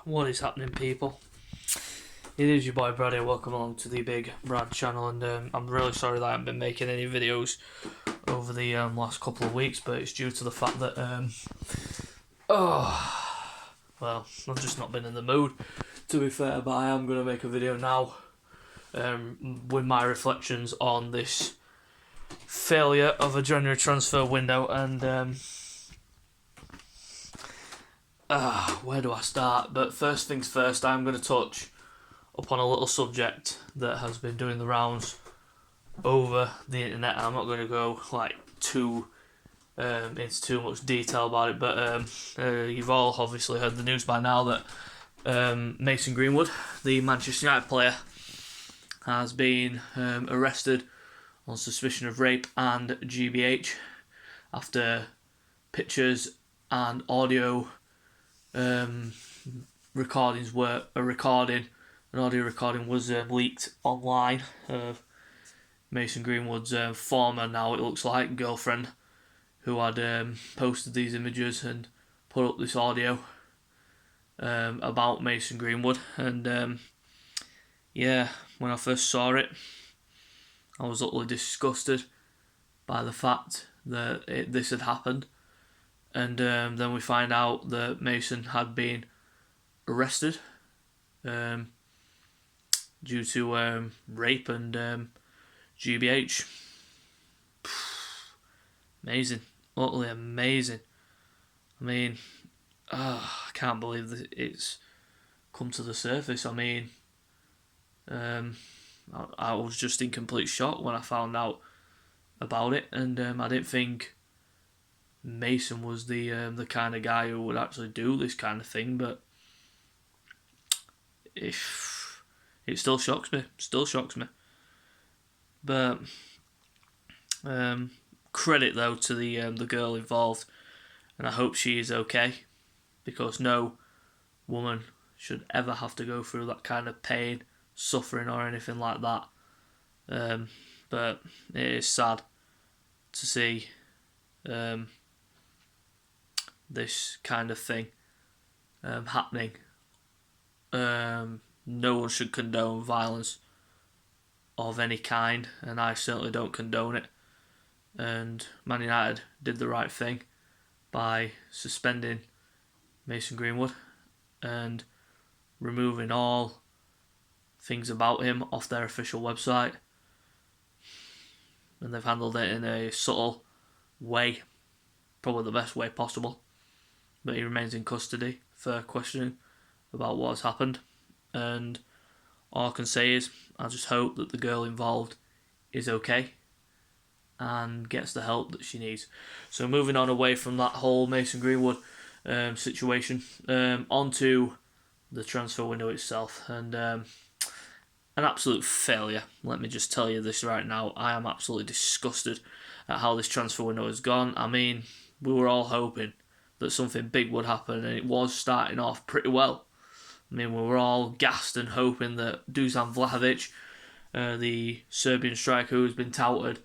What is happening, people? It is your boy Brad here. Welcome along to the Big Brad channel, and I'm really sorry that I haven't been making any videos over the last couple of weeks, but it's due to the fact that I've just not been in the mood, to be fair. But I am going to make a video now with my reflections on this failure of a January transfer window, and where do I start? But first things first, I'm going to touch upon a little subject that has been doing the rounds over the internet. I'm not going to go into too much detail about it, but you've all obviously heard the news by now that Mason Greenwood, the Manchester United player, has been arrested on suspicion of rape and GBH after pictures and audio recordings were an audio recording was leaked online of Mason Greenwood's former, now it looks like, girlfriend, who had posted these images and put up this audio about Mason Greenwood. And when I first saw it, I was utterly disgusted by the fact that this had happened. And then we find out that Mason had been arrested due to rape and GBH. Amazing. Utterly amazing. I mean, I can't believe that it's come to the surface. I mean, I was just in complete shock when I found out about it, and I didn't think Mason was the kind of guy who would actually do this kind of thing, but it still shocks me. But credit though to the girl involved, and I hope she is okay, because no woman should ever have to go through that kind of pain, suffering, or anything like that. But it is sad to see this kind of thing happening. No one should condone violence of any kind, and I certainly don't condone it. And Man United did the right thing by suspending Mason Greenwood and removing all things about him off their official website. And they've handled it in a subtle way, probably the best way possible. But he remains in custody for questioning about what has happened. And all I can say is, I just hope that the girl involved is okay and gets the help that she needs. So moving on away from that whole Mason Greenwood situation, onto the transfer window itself, and an absolute failure. Let me just tell you this right now. I am absolutely disgusted at how this transfer window has gone. I mean, we were all hoping that something big would happen, and it was starting off pretty well. I mean, we were all gassed and hoping that Dusan Vlahovic, the Serbian striker who has been touted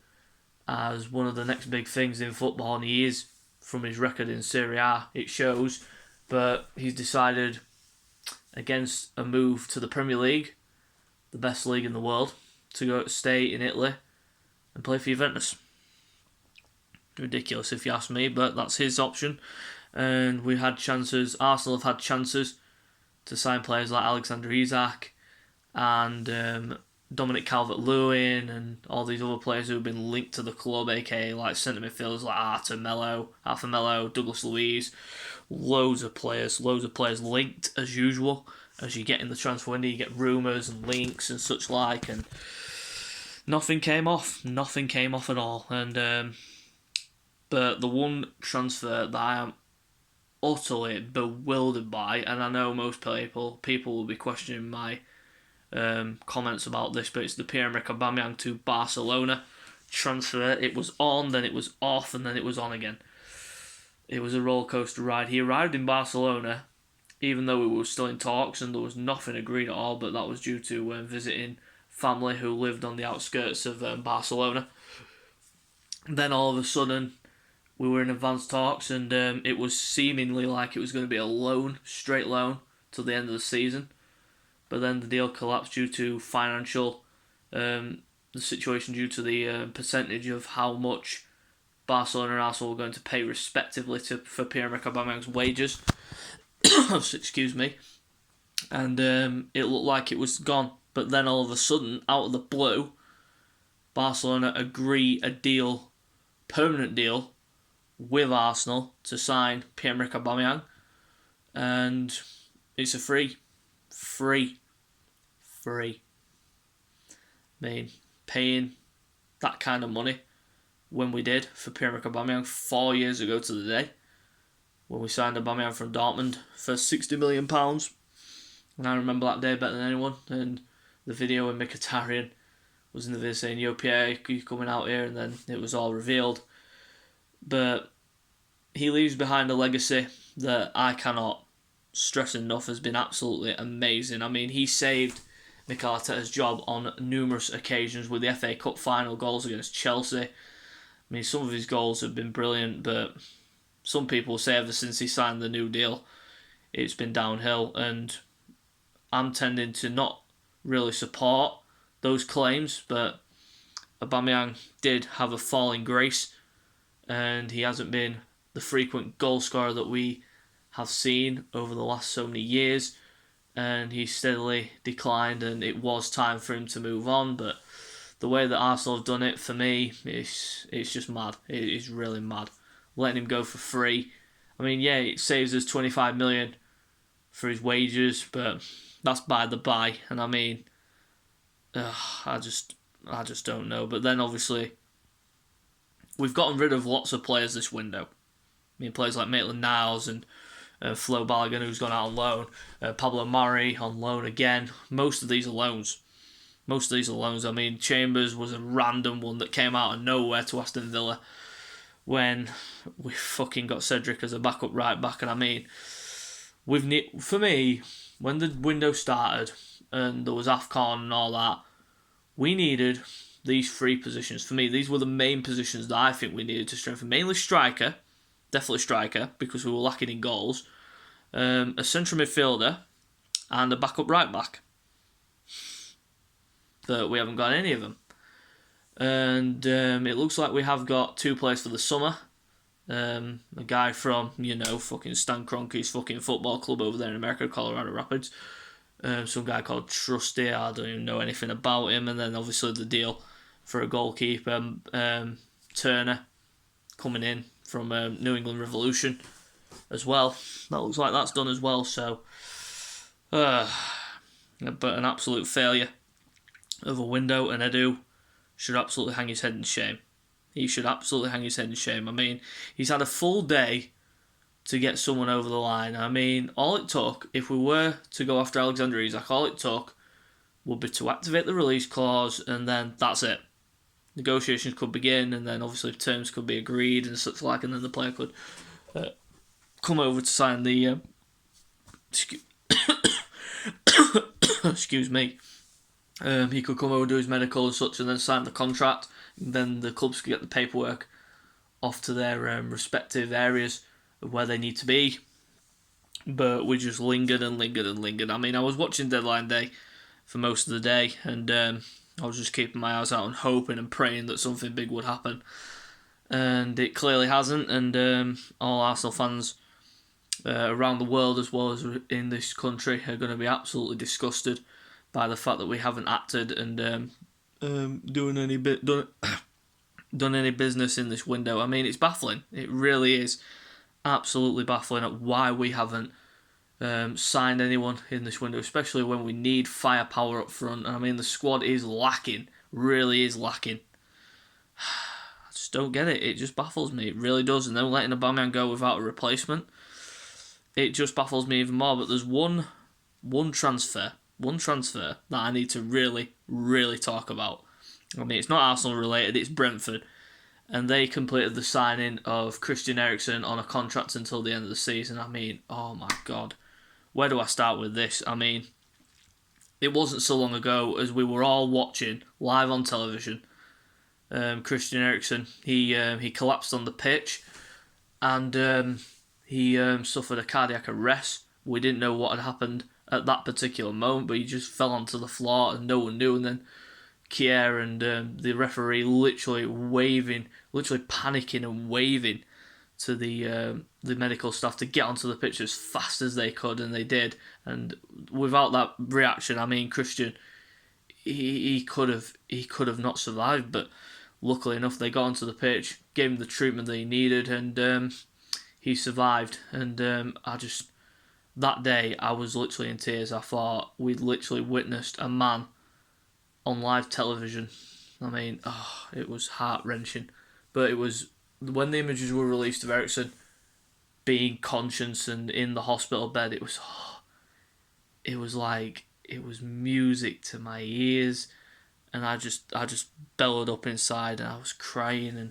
as one of the next big things in football, and he is, from his record in Serie A, it shows, but he's decided against a move to the Premier League, the best league in the world, to go stay in Italy and play for Juventus. Ridiculous if you ask me, but that's his option. And we had chances, Arsenal have had chances to sign players like Alexander Isak and Dominic Calvert-Lewin and all these other players who have been linked to the club, aka like centre midfielders like Arthur Melo, Douglas Luiz, loads of players linked as usual. As you get in the transfer window, you get rumours and links and such like, and nothing came off at all. And but the one transfer that I am utterly bewildered by, and I know most people will be questioning my comments about this, but it's the Pierre-Emerick Aubameyang to Barcelona transfer. It was on, then it was off, and then it was on again. It was a rollercoaster ride. He arrived in Barcelona, even though we were still in talks and there was nothing agreed at all, but that was due to visiting family who lived on the outskirts of Barcelona. Then all of a sudden, we were in advanced talks, and it was seemingly like it was going to be a loan, straight loan, till the end of the season. But then the deal collapsed due to financial, the situation due to the percentage of how much Barcelona and Arsenal were going to pay respectively for Pierre-Emerick Aubameyang's wages. Excuse me. And it looked like it was gone. But then all of a sudden, out of the blue, Barcelona agree a deal, permanent deal, with Arsenal to sign Pierre-Emerick Aubameyang. And it's a free. I mean, paying that kind of money when we did for Pierre-Emerick Aubameyang 4 years ago to the day, when we signed Aubameyang from Dortmund for £60 million. And I remember that day better than anyone. And the video when Mkhitaryan was in the video saying, "Yo, Pierre, you're coming out here," and then it was all revealed. But he leaves behind a legacy that I cannot stress enough has been absolutely amazing. I mean, he saved Mikel Arteta's job on numerous occasions with the FA Cup final goals against Chelsea. I mean, some of his goals have been brilliant, but some people say ever since he signed the new deal, it's been downhill, and I'm tending to not really support those claims, but Aubameyang did have a fall in grace, and he hasn't been the frequent goal scorer that we have seen over the last so many years, and he steadily declined, and it was time for him to move on. But the way that Arsenal have done it, for me, it's just mad. It is really mad. Letting him go for free. I mean, yeah, it saves us 25 million for his wages, but that's by the by. And I mean, I just don't know. But then obviously, we've gotten rid of lots of players this window. I mean, players like Maitland-Niles and Flo Balogun, who's gone out on loan. Pablo Mari on loan again. Most of these are loans. I mean, Chambers was a random one that came out of nowhere to Aston Villa when we fucking got Cedric as a backup right back. And I mean, for me, when the window started and there was AFCON and all that, we needed these three positions. For me, these were the main positions that I think we needed to strengthen. Mainly striker, definitely striker, because we were lacking in goals. A central midfielder and a backup right back. But we haven't got any of them. And it looks like we have got two players for the summer. A guy from, fucking Stan Kroenke's fucking football club over there in America, Colorado Rapids. Some guy called Trusty, I don't even know anything about him. And then obviously the deal for a goalkeeper, Turner, coming in from New England Revolution as well. That looks like that's done as well. So, but an absolute failure of a window, and Edu should absolutely hang his head in shame. He should absolutely hang his head in shame. I mean, he's had a full day to get someone over the line. I mean, all it took, if we were to go after Alexander Isak, all it took would be to activate the release clause, and then that's it. Negotiations could begin, and then obviously terms could be agreed and such like, and then the player could come over to sign the... excuse me. He could come over, do his medical and such, and then sign the contract. And then the clubs could get the paperwork off to their respective areas of where they need to be. But we just lingered. I mean, I was watching Deadline Day for most of the day, and I was just keeping my eyes out and hoping and praying that something big would happen. And it clearly hasn't, and all Arsenal fans around the world, as well as in this country, are going to be absolutely disgusted by the fact that we haven't acted and done any business in this window. I mean, it's baffling. It really is absolutely baffling at why we haven't signed anyone in this window, especially when we need firepower up front. And I mean, the squad is lacking, really is lacking. I just don't get it. It just baffles me. It really does. And then letting Aubameyang go without a replacement, it just baffles me even more. But there's one transfer that I need to really, really talk about. I mean, it's not Arsenal related, it's Brentford. And they completed the signing of Christian Eriksen on a contract until the end of the season. I mean, oh my God. Where do I start with this? I mean, it wasn't so long ago as we were all watching live on television. Christian Eriksen, he collapsed on the pitch, and he suffered a cardiac arrest. we didn't know what had happened at that particular moment, but he just fell onto the floor and no one knew. And then Kier and the referee literally panicking and waving to the medical staff to get onto the pitch as fast as they could, and they did. And without that reaction, I mean, Christian, he could have not survived, but luckily enough, they got onto the pitch, gave him the treatment that he needed, and he survived. And that day, I was literally in tears. I thought we'd literally witnessed a man on live television. I mean, it was heart-wrenching. But it was, when the images were released of Eriksen being conscious and in the hospital bed, it was music to my ears. And I just bellowed up inside, and I was crying and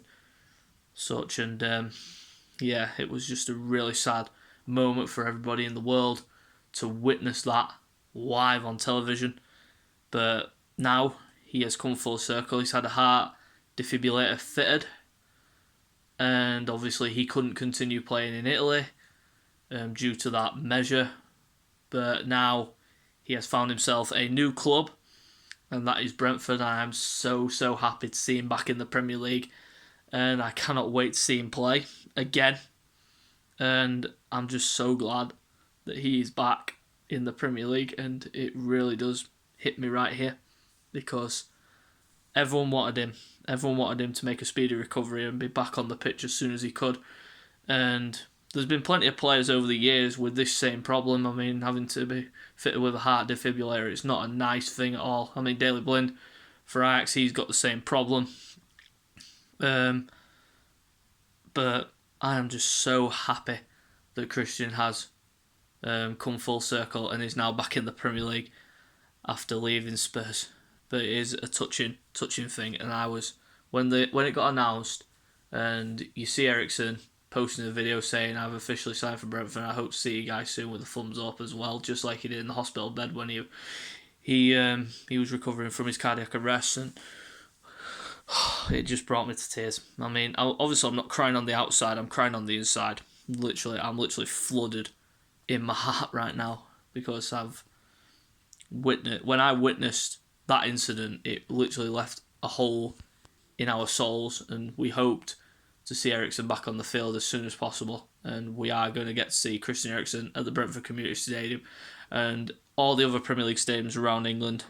such. And it was just a really sad moment for everybody in the world to witness that live on television. But now he has come full circle. He's had a heart defibrillator fitted, and obviously he couldn't continue playing in Italy due to that measure. But now he has found himself a new club, and that is Brentford. I am so happy to see him back in the Premier League, and I cannot wait to see him play again. And I'm just so glad that he is back in the Premier League, and it really does hit me right here, because everyone wanted him. Everyone wanted him to make a speedy recovery and be back on the pitch as soon as he could. And there's been plenty of players over the years with this same problem. I mean, having to be fitted with a heart defibrillator, it's not a nice thing at all. I mean, Daley Blind for Ajax, he's got the same problem. But I am just so happy that Christian has come full circle and is now back in the Premier League after leaving Spurs. But it is a touching thing, and I was when it got announced, and you see Eriksen posting a video saying, "I've officially signed for Brentford. I hope to see you guys soon," with a thumbs up as well, just like he did in the hospital bed when he was recovering from his cardiac arrest, and it just brought me to tears. I mean, obviously I'm not crying on the outside, I'm crying on the inside. I'm literally flooded in my heart right now, because when I witnessed that incident, it literally left a hole in our souls, and we hoped to see Eriksen back on the field as soon as possible, and we are going to get to see Christian Eriksen at the Brentford Community Stadium and all the other Premier League stadiums around England.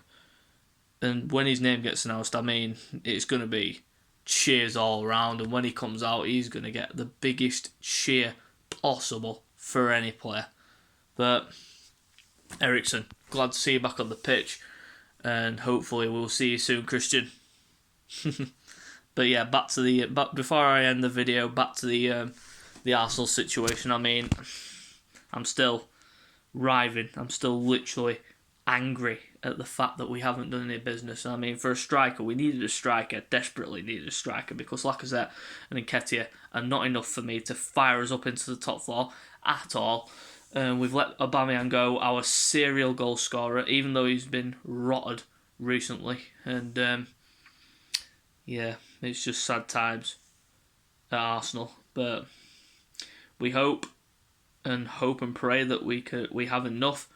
And when his name gets announced, I mean, it's going to be cheers all around, and when he comes out, he's going to get the biggest cheer possible for any player. But Eriksen, glad to see you back on the pitch, and hopefully we'll see you soon, Christian. But yeah, before I end the video, back to the Arsenal situation. I mean, I'm still writhing. I'm still literally angry at the fact that we haven't done any business. I mean, for a striker, we needed a striker, desperately needed a striker, because Lacazette and Nketiah are not enough for me to fire us up into the top floor at all. We've let Aubameyang go, our serial goal scorer, even though he's been rotted recently. And it's just sad times at Arsenal. But we hope and pray that we have enough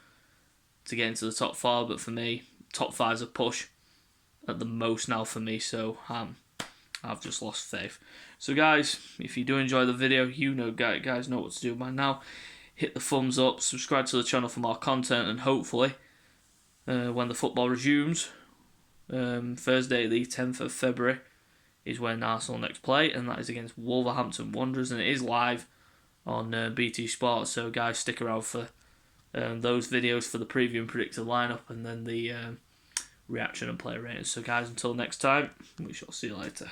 to get into the top four. But for me, top five's a push at the most now for me. So I've just lost faith. So guys, if you do enjoy the video, guys know what to do by now. Hit the thumbs up, subscribe to the channel for more content, and hopefully when the football resumes, Thursday the 10th of February is when Arsenal next play, and that is against Wolverhampton Wanderers, and it is live on BT Sport. So guys, stick around for those videos for the preview and predicted lineup, and then the reaction and player ratings. So guys, until next time, we shall see you later.